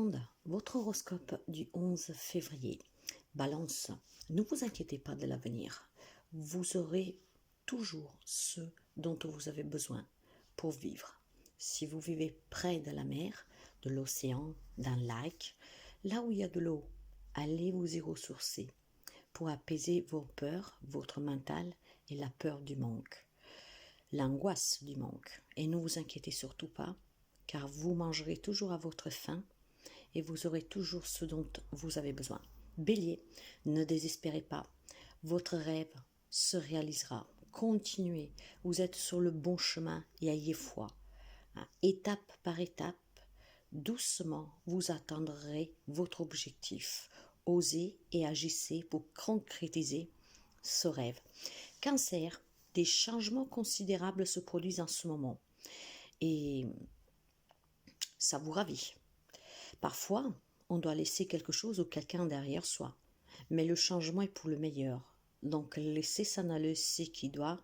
demande votre horoscope du 11 février. Balance, ne vous inquiétez pas de l'avenir. Vous aurez toujours ce dont vous avez besoin pour vivre. Si vous vivez près de la mer, de l'océan, d'un lac, là où il y a de l'eau, allez vous y ressourcer pour apaiser vos peurs, votre mental et la peur du manque, l'angoisse du manque. Et ne vous inquiétez surtout pas, car vous mangerez toujours à votre faim et vous aurez toujours ce dont vous avez besoin. Bélier, ne désespérez pas, votre rêve se réalisera. Continuez, vous êtes sur le bon chemin et ayez foi. Étape par étape, doucement, vous atteindrez votre objectif. Osez et agissez pour concrétiser ce rêve. Cancer, des changements considérables se produisent en ce moment et ça vous ravit. Parfois, on doit laisser quelque chose ou quelqu'un derrière soi, mais le changement est pour le meilleur. Donc, laissez s'en aller ce qui doit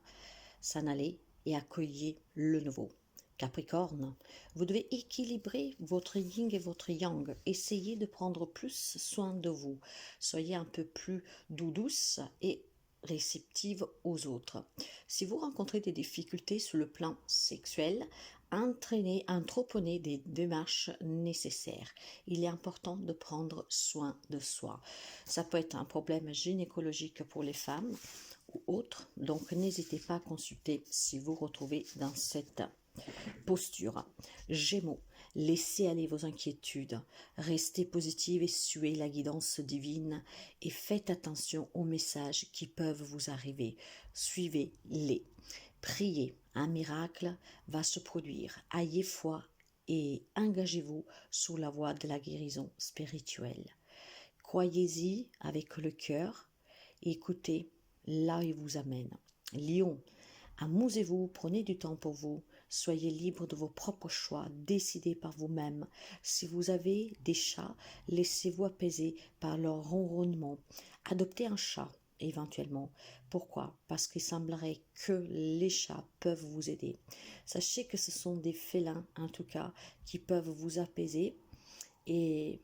s'en aller et accueillez le nouveau. Capricorne, vous devez équilibrer votre yin et votre yang. Essayez de prendre plus soin de vous. Soyez un peu plus douce et réceptive aux autres. Si vous rencontrez des difficultés sur le plan sexuel, entreprenez des démarches nécessaires. Il est important de prendre soin de soi. Ça peut être un problème gynécologique pour les femmes ou autre, donc n'hésitez pas à consulter si vous retrouvez dans cette posture. Gémeaux, laissez aller vos inquiétudes, restez positive et suivez la guidance divine et faites attention aux messages qui peuvent vous arriver. Suivez-les. Priez, un miracle va se produire. Ayez foi et engagez-vous sur la voie de la guérison spirituelle. Croyez-y avec le cœur et écoutez là où il vous amène. Lion, amusez-vous, prenez du temps pour vous, soyez libre de vos propres choix, décidez par vous-même. Si vous avez des chats, laissez-vous apaiser par leur ronronnement. Adoptez un chat, éventuellement. Pourquoi? Parce qu'il semblerait que les chats peuvent vous aider. Sachez que ce sont des félins, en tout cas, qui peuvent vous apaiser et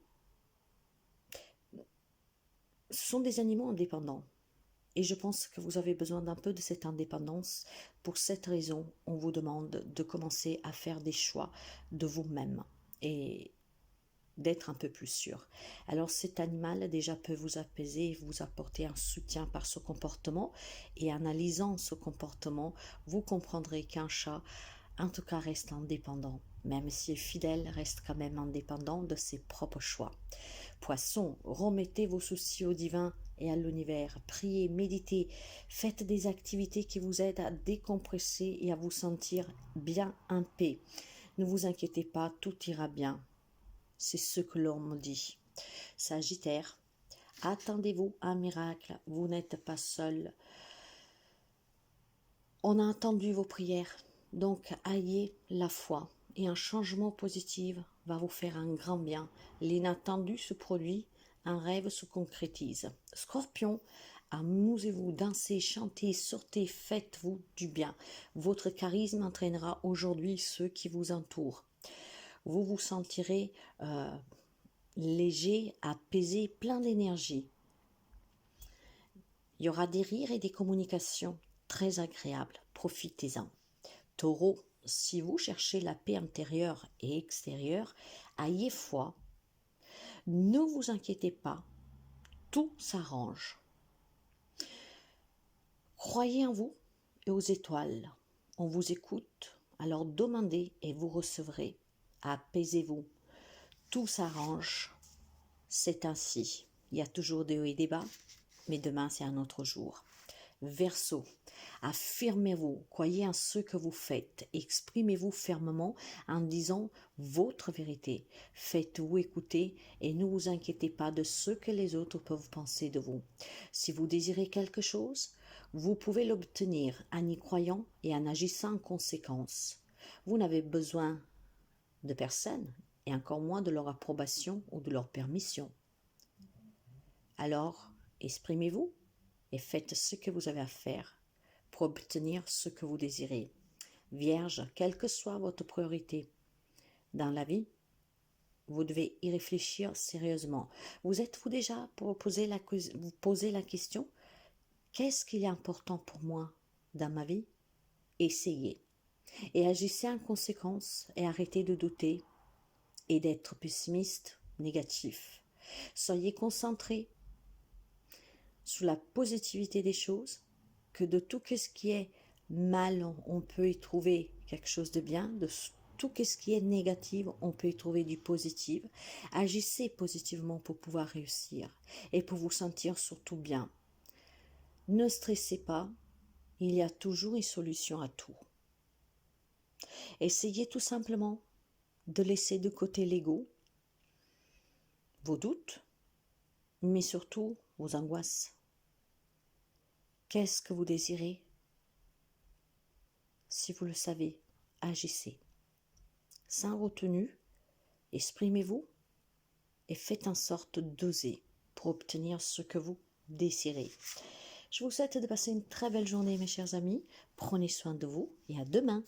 ce sont des animaux indépendants. Et je pense que vous avez besoin d'un peu de cette indépendance. Pour cette raison, on vous demande de commencer à faire des choix de vous-même et d'être un peu plus sûr. Alors cet animal déjà peut vous apaiser et vous apporter un soutien par ce comportement. Et en analysant ce comportement, vous comprendrez qu'un chat, en tout cas, reste indépendant. Même s'il est fidèle, reste quand même indépendant de ses propres choix. Poisson, remettez vos soucis au divin et à l'univers. Priez, méditez, faites des activités qui vous aident à décompresser et à vous sentir bien en paix. Ne vous inquiétez pas, tout ira bien. C'est ce que l'on me dit. Sagittaire, attendez-vous un miracle, vous n'êtes pas seul. On a entendu vos prières, donc ayez la foi et un changement positif va vous faire un grand bien. L'inattendu se produit, un rêve se concrétise. Scorpion, amusez-vous, dansez, chantez, sortez, faites-vous du bien. Votre charisme entraînera aujourd'hui ceux qui vous entourent. Vous vous sentirez léger, apaisé, plein d'énergie. Il y aura des rires et des communications très agréables. Profitez-en. Taureau, si vous cherchez la paix intérieure et extérieure, ayez foi. Ne vous inquiétez pas, tout s'arrange. Croyez en vous et aux étoiles. On vous écoute, alors demandez et vous recevrez. Apaisez-vous. Tout s'arrange. C'est ainsi. Il y a toujours des hauts et des bas, mais demain c'est un autre jour. Verseau, affirmez-vous, croyez en ce que vous faites, exprimez-vous fermement en disant votre vérité. Faites-vous écouter et ne vous inquiétez pas de ce que les autres peuvent penser de vous. Si vous désirez quelque chose, vous pouvez l'obtenir en y croyant et en agissant en conséquence. Vous n'avez besoin de personne et encore moins de leur approbation ou de leur permission. Alors, exprimez-vous et faites ce que vous avez à faire pour obtenir ce que vous désirez. Vierge, quelle que soit votre priorité dans la vie, Vous devez y réfléchir sérieusement. Vous êtes-vous déjà pour vous poser la question, qu'est-ce qu'il est important pour moi dans ma vie? Essayez. Et agissez en conséquence et arrêtez de douter et d'être pessimiste, négatif. Soyez concentrés sur la positivité des choses, que de tout ce qui est mal, on peut y trouver quelque chose de bien, de tout ce qui est négatif, on peut y trouver du positif. Agissez positivement pour pouvoir réussir et pour vous sentir surtout bien. Ne stressez pas, il y a toujours une solution à tout. Essayez tout simplement de laisser de côté l'ego, vos doutes, mais surtout vos angoisses. Qu'est-ce que vous désirez? Si vous le savez, agissez. Sans retenue, exprimez-vous et faites en sorte d'oser pour obtenir ce que vous désirez. Je vous souhaite de passer une très belle journée, mes chers amis. Prenez soin de vous et à demain.